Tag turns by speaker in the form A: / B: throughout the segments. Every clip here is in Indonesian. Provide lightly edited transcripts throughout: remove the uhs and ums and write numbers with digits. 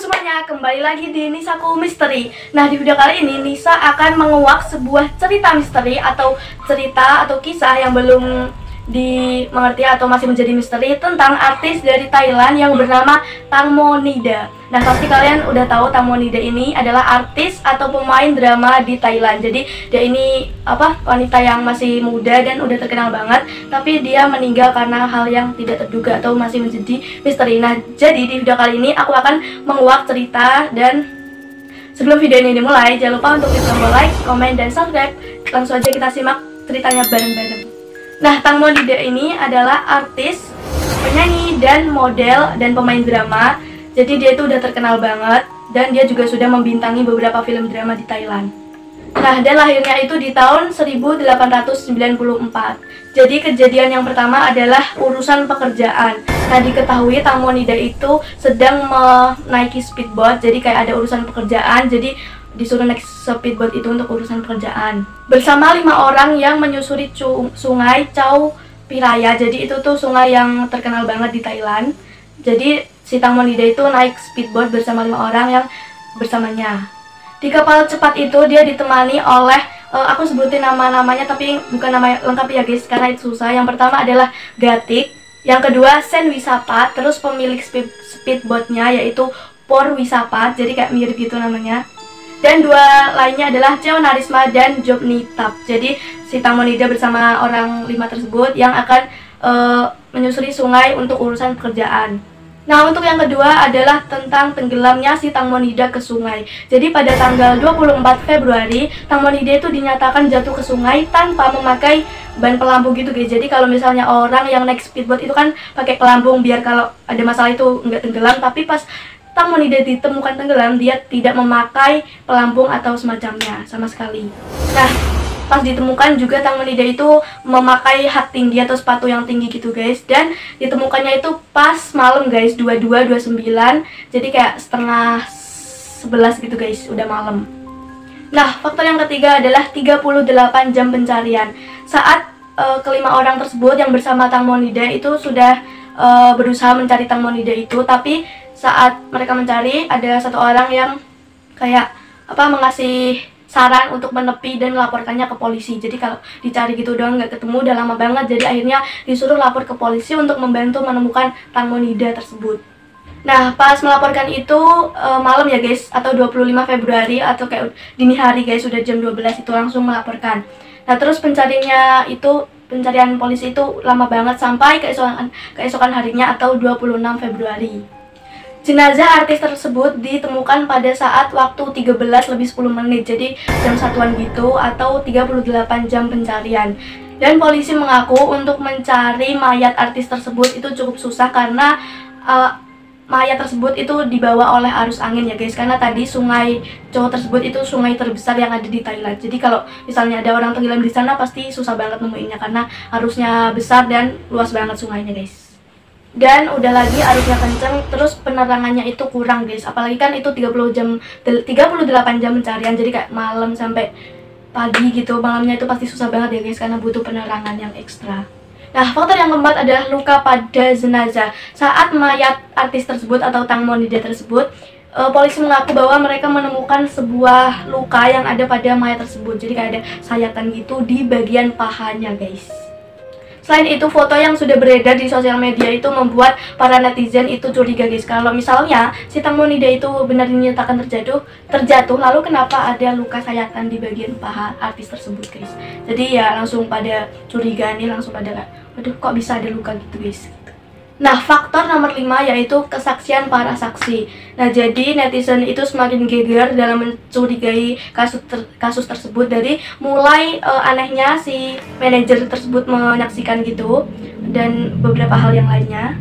A: semuanya, kembali lagi di Nisaku Misteri. Nah, di video kali ini Nisa akan menguak sebuah cerita misteri atau cerita atau kisah yang belum dimengerti atau masih menjadi misteri tentang artis dari Thailand yang bernama Tang Monida. Nah, pasti kalian udah tahu Tang Monida ini adalah artis atau pemain drama di Thailand. Jadi dia ini wanita yang masih muda dan udah terkenal banget, tapi dia meninggal karena hal yang tidak terduga atau masih menjadi misteri. Nah, jadi di video kali ini aku akan menguak cerita, dan sebelum video ini dimulai jangan lupa untuk klik tombol like, komen, dan subscribe. Langsung aja kita simak ceritanya bareng-bareng. Nah, Tang Monida ini adalah artis, penyanyi, dan model, dan pemain drama. Jadi dia itu udah terkenal banget, dan dia juga sudah membintangi beberapa film drama di Thailand. Nah, dan lahirnya itu di tahun 1894. Jadi kejadian yang pertama adalah urusan pekerjaan. Nah, diketahui Tang Monida itu sedang menaiki speedboat, jadi kayak ada urusan pekerjaan, jadi disuruh naik speedboat itu untuk urusan pekerjaan bersama 5 orang yang menyusuri sungai Chao Phraya. Jadi itu tuh sungai yang terkenal banget di Thailand. Jadi si Tang Monida itu naik speedboat bersama 5 orang yang bersamanya. Di kapal cepat itu dia ditemani oleh aku sebutin nama-namanya tapi bukan nama lengkap ya guys, karena itu susah. Yang pertama adalah Gatik, yang kedua Sen Wisapat, terus pemilik speedboatnya yaitu Por Wisapat, jadi kayak mirip gitu namanya. Dan 2 lainnya adalah Cheo Narisma dan Job Nitap. Jadi si Tang Monida bersama orang 5 tersebut yang akan menyusuri sungai untuk urusan pekerjaan. Nah, untuk yang kedua adalah tentang tenggelamnya si Tang Monida ke sungai. Jadi pada tanggal 24 Februari, Tang Monida itu dinyatakan jatuh ke sungai tanpa memakai ban pelampung gitu guys. Jadi kalau misalnya orang yang naik speedboat itu kan pakai pelampung biar kalau ada masalah itu nggak tenggelam, tapi pas Tang Monida ditemukan tenggelam, dia tidak memakai pelampung atau semacamnya sama sekali. Nah, pas ditemukan juga Tang Monida itu memakai hat tinggi atau sepatu yang tinggi gitu guys. Dan ditemukannya itu pas malam guys, 22:29. Jadi kayak setengah 11 gitu guys, udah malam. Nah, faktor yang ketiga adalah 38 jam pencarian. Saat kelima orang tersebut yang bersama Tang Monida itu sudah berusaha mencari Tang Monida itu, tapi saat mereka mencari ada 1 orang yang kayak mengasih saran untuk menepi dan melaporkannya ke polisi. Jadi kalau dicari gitu doang nggak ketemu, udah lama banget, jadi akhirnya disuruh lapor ke polisi untuk membantu menemukan Tang Monida tersebut. Nah, pas melaporkan itu malam ya guys, atau 25 Februari atau kayak dini hari guys, sudah jam 12 itu langsung melaporkan. Nah, terus pencarian polisi itu lama banget sampai keesokan harinya atau 26 Februari. Jenazah artis tersebut ditemukan pada saat waktu 13:10, jadi jam satuan gitu atau 38 jam pencarian. Dan polisi mengaku untuk mencari mayat artis tersebut itu cukup susah karena mayat tersebut itu dibawa oleh arus angin ya guys, karena tadi sungai Chao tersebut itu sungai terbesar yang ada di Thailand. Jadi kalau misalnya ada orang tenggelam di sana pasti susah banget nemuinnya karena arusnya besar dan luas banget sungainya guys. Dan udah lagi arusnya kenceng, terus penerangannya itu kurang guys. Apalagi kan itu 38 jam pencarian, jadi kayak malam sampai pagi gitu. Malamnya itu pasti susah banget ya guys karena butuh penerangan yang ekstra. Nah, faktor yang keempat adalah luka pada jenazah. Saat mayat artis tersebut atau Tang Monida tersebut, polisi mengaku bahwa mereka menemukan sebuah luka yang ada pada mayat tersebut. Jadi kayak ada sayatan gitu di bagian pahanya guys. Selain itu, foto yang sudah beredar di sosial media itu membuat para netizen itu curiga guys. Kalau misalnya si Tang Monida itu benar dinyatakan terjatuh, lalu kenapa ada luka sayatan di bagian paha artis tersebut guys. Jadi ya langsung pada curiga nih, langsung pada aduh kok bisa ada luka gitu guys. Nah, faktor nomor 5 yaitu kesaksian para saksi. Nah, jadi netizen itu semakin geger dalam mencurigai kasus tersebut dari mulai anehnya si manajer tersebut menyaksikan gitu dan beberapa hal yang lainnya.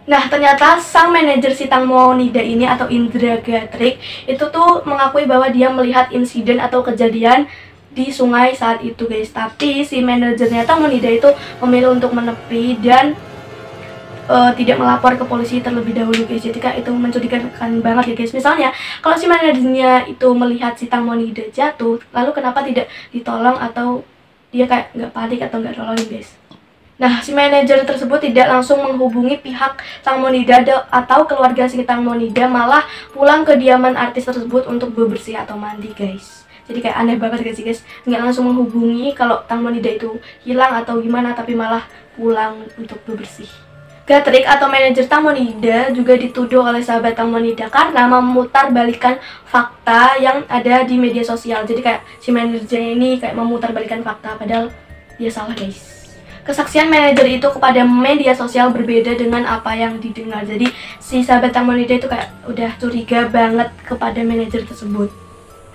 A: Nah, ternyata sang manajer si Tang Monida ini atau Indra Gatrik itu tuh mengakui bahwa dia melihat insiden atau kejadian di sungai saat itu guys. Tapi si manajernya Tang Monida itu memilih untuk menepi dan tidak melapor ke polisi terlebih dahulu guys. Jadi kayak itu mencurigakan banget ya guys. Misalnya kalau si manajernya itu melihat si Tang Monida jatuh, lalu kenapa tidak ditolong atau dia kayak nggak panik atau nggak nolongin guys. Nah, si manajer tersebut tidak langsung menghubungi pihak Tang Monida atau keluarga sekitar Monida, malah pulang ke kediaman artis tersebut untuk bebersih atau mandi, guys. Jadi kayak aneh banget gak sih, guys? Nggak langsung menghubungi kalau Tang Monida itu hilang atau gimana, tapi malah pulang untuk bebersih. Gatrik atau manajer Tang Monida juga dituduh oleh sahabat Tang Monida karena memutarbalikkan fakta yang ada di media sosial. Jadi kayak si manajernya ini kayak memutarbalikkan fakta, padahal dia salah, guys. Kesaksian manajer itu kepada media sosial berbeda dengan apa yang didengar. Jadi si sahabat Tang Monida itu kayak udah curiga banget kepada manajer tersebut.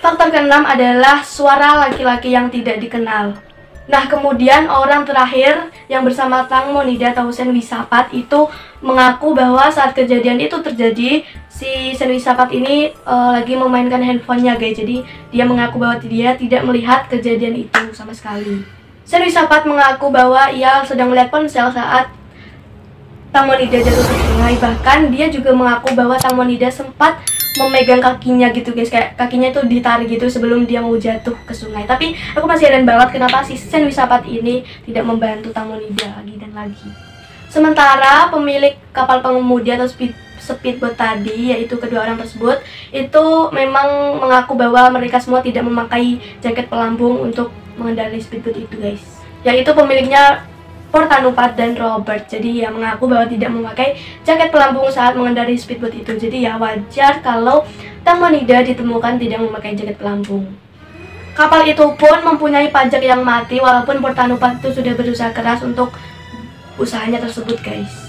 A: Faktor keenam adalah suara laki-laki yang tidak dikenal. Nah, kemudian orang terakhir yang bersama Tang Monida atau Sen Wisapat itu mengaku bahwa saat kejadian itu terjadi, si Sen Wisapat ini lagi memainkan handphonenya, guys. Jadi dia mengaku bahwa dia tidak melihat kejadian itu sama sekali. Sen Wisapat mengaku bahwa ia sedang melihat ponsel saat Tang Monida jatuh ke sungai. Bahkan dia juga mengaku bahwa Tang Monida sempat memegang kakinya gitu, guys, kayak kakinya itu ditarik gitu sebelum dia mau jatuh ke sungai. Tapi aku masih heran banget kenapa si Sen Wisapat ini tidak membantu Tang Monida lagi dan lagi. Sementara pemilik kapal pengemudi atau speedboat tadi, yaitu kedua orang tersebut, itu memang mengaku bahwa mereka semua tidak memakai jaket pelampung untuk mengendarai speedboat itu, guys. Yaitu pemiliknya Portanupat dan Robert. Jadi ya mengaku bahwa tidak memakai jaket pelampung saat mengendarai speedboat itu. Jadi ya wajar kalau Tang Monida ditemukan tidak memakai jaket pelampung. Kapal itu pun mempunyai pajak yang mati walaupun Portanupat itu sudah berusaha keras untuk usahanya tersebut, guys.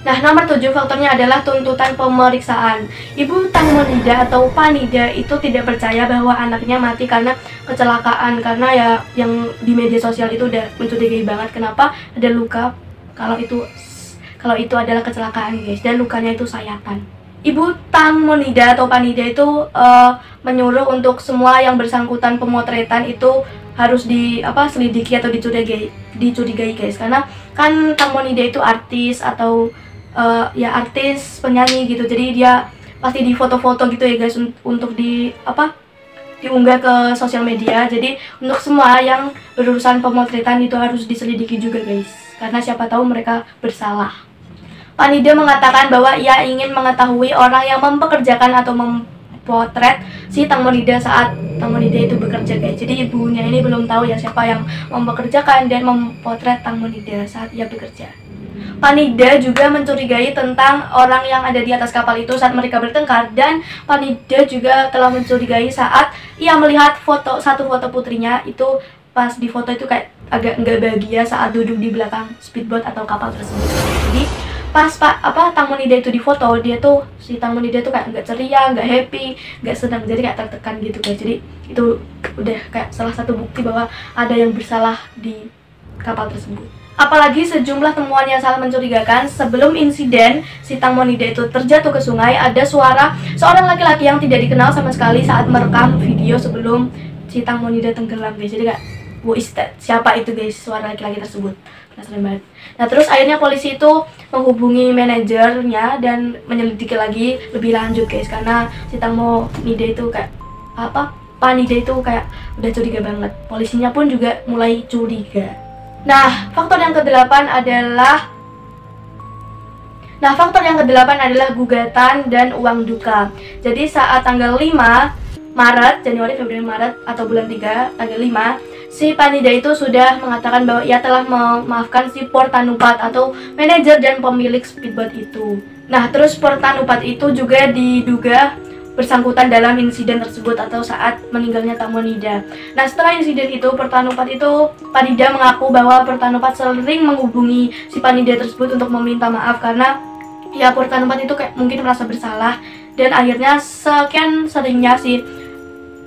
A: Nah, nomor 7 faktornya adalah tuntutan pemeriksaan. Ibu Tang Monida atau Panida itu tidak percaya bahwa anaknya mati karena kecelakaan, karena ya yang di media sosial itu udah mencurigai banget kenapa ada luka kalau itu adalah kecelakaan, guys, dan lukanya itu sayatan. Ibu Tang Monida atau Panida itu menyuruh untuk semua yang bersangkutan pemotretan itu harus selidiki atau dicurigai, guys, karena kan Tang Monida itu artis atau ya artis penyanyi gitu, jadi dia pasti di foto-foto gitu ya, guys, untuk diunggah ke sosial media. Jadi untuk semua yang berurusan pemotretan itu harus diselidiki juga, guys, karena siapa tahu mereka bersalah. Panida mengatakan bahwa ia ingin mengetahui orang yang mempekerjakan atau memotret si Tang Monida saat Tang Monida itu bekerja, guys. Jadi ibunya ini belum tahu ya siapa yang mempekerjakan dan memotret Tang Monida saat ia bekerja. Panida juga mencurigai tentang orang yang ada di atas kapal itu saat mereka bertengkar, dan Panida juga telah mencurigai saat ia melihat satu foto putrinya itu pas di foto itu kayak agak nggak bahagia saat duduk di belakang speedboat atau kapal tersebut. Jadi pas Tang Monida itu di foto, si Tang Monida itu kayak nggak ceria, nggak happy, nggak senang, jadi kayak tertekan gitu, guys. Jadi itu udah kayak salah satu bukti bahwa ada yang bersalah di kapal tersebut. Apalagi sejumlah temuan yang sangat mencurigakan. Sebelum insiden si Tang Monida itu terjatuh ke sungai, ada suara seorang laki-laki yang tidak dikenal sama sekali saat merekam video sebelum si Tang Monida tenggelam, guys. Jadi kayak, who is that? Siapa itu, guys, suara laki-laki tersebut? Penasaran banget. Nah, terus akhirnya polisi itu menghubungi manajernya dan menyelidiki lagi lebih lanjut, guys, karena si Tang Monida itu kayak Panida itu kayak udah curiga banget. Polisinya pun juga mulai curiga. Nah, faktor yang kedelapan adalah gugatan dan uang duka. Jadi saat tanggal 5 Maret, Januari, Februari, Maret atau bulan 3, tanggal 5, si Panida itu sudah mengatakan bahwa ia telah memaafkan si Portanupat atau manajer dan pemilik speedboat itu. Nah, terus Portanupat itu juga diduga bersangkutan dalam insiden tersebut atau saat meninggalnya Tang Monida. Nah, setelah insiden itu, Portanupat itu, Panida mengaku bahwa Portanupat sering menghubungi si Panida tersebut untuk meminta maaf karena ya Portanupat itu kayak mungkin merasa bersalah, dan akhirnya sekian seringnya si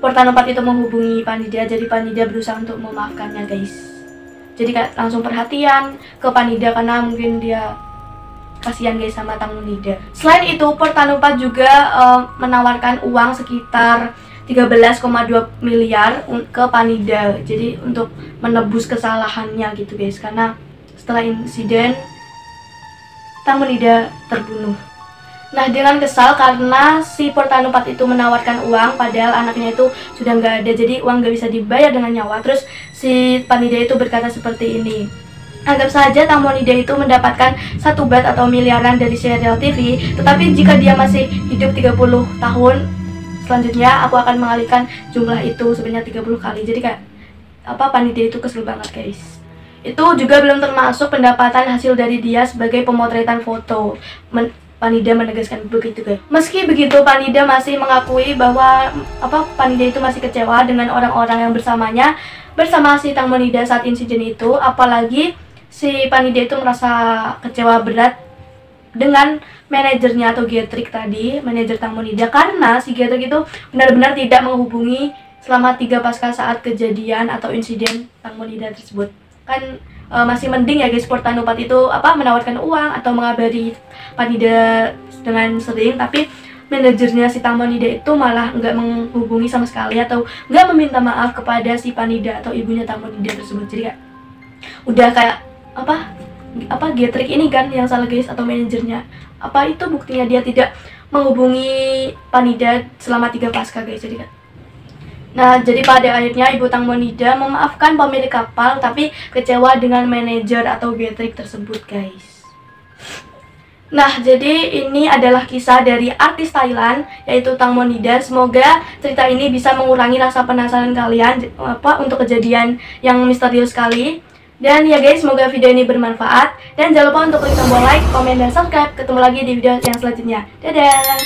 A: Portanupat itu menghubungi Panida, jadi Panida berusaha untuk memaafkannya, guys. Jadi kayak langsung perhatian ke Panida karena mungkin dia kasihan, guys, sama Tang Monida. Selain itu, Portanupat juga menawarkan uang sekitar 13,2 miliar ke Panida. Jadi untuk menebus kesalahannya gitu, guys, karena setelah insiden Tang Monida terbunuh. Nah, dengan kesal karena si Portanupat itu menawarkan uang padahal anaknya itu sudah nggak ada, jadi uang nggak bisa dibayar dengan nyawa. Terus si Panida itu berkata seperti ini, Anggap saja Tang Monida itu mendapatkan 1 bat atau miliaran dari serial TV, tetapi jika dia masih hidup 30 tahun selanjutnya, aku akan mengalihkan jumlah itu sebanyak 30 kali. Jadi kayak Panida itu kesel banget guys. Itu juga belum termasuk pendapatan hasil dari dia sebagai pemotretan foto. Panida menegaskan begitu guys. Meski begitu, Panida masih mengakui bahwa Panida itu masih kecewa dengan orang-orang yang bersama si Tang Monida saat insiden itu. Apalagi si Panida itu merasa kecewa berat dengan manajernya atau Getrek tadi, manajer Tang Monida, karena si Getrek itu benar-benar tidak menghubungi selama 3 pasca saat kejadian atau insiden Tang Monida tersebut. Kan masih mending ya guys, Portanupat itu menawarkan uang atau mengabari Panida dengan sering, tapi manajernya si Tang Monida itu malah nggak menghubungi sama sekali atau nggak meminta maaf kepada si Panida atau ibunya Tang Monida tersebut. Jadi kayak udah kayak Getrek ini kan yang salah guys, atau manajernya. Itu buktinya dia tidak menghubungi Panida selama 3 pasca guys. Jadi kan jadi pada akhirnya ibu Tang Monida memaafkan pemilik kapal, tapi kecewa dengan manajer atau Getrek tersebut guys. Nah, jadi ini adalah kisah dari artis Thailand yaitu Tang Monida. Semoga cerita ini bisa mengurangi rasa penasaran kalian untuk kejadian yang misterius sekali. Dan ya guys, semoga video ini bermanfaat. Dan jangan lupa untuk klik tombol like, komen, dan subscribe. Ketemu lagi di video yang selanjutnya. Dadah!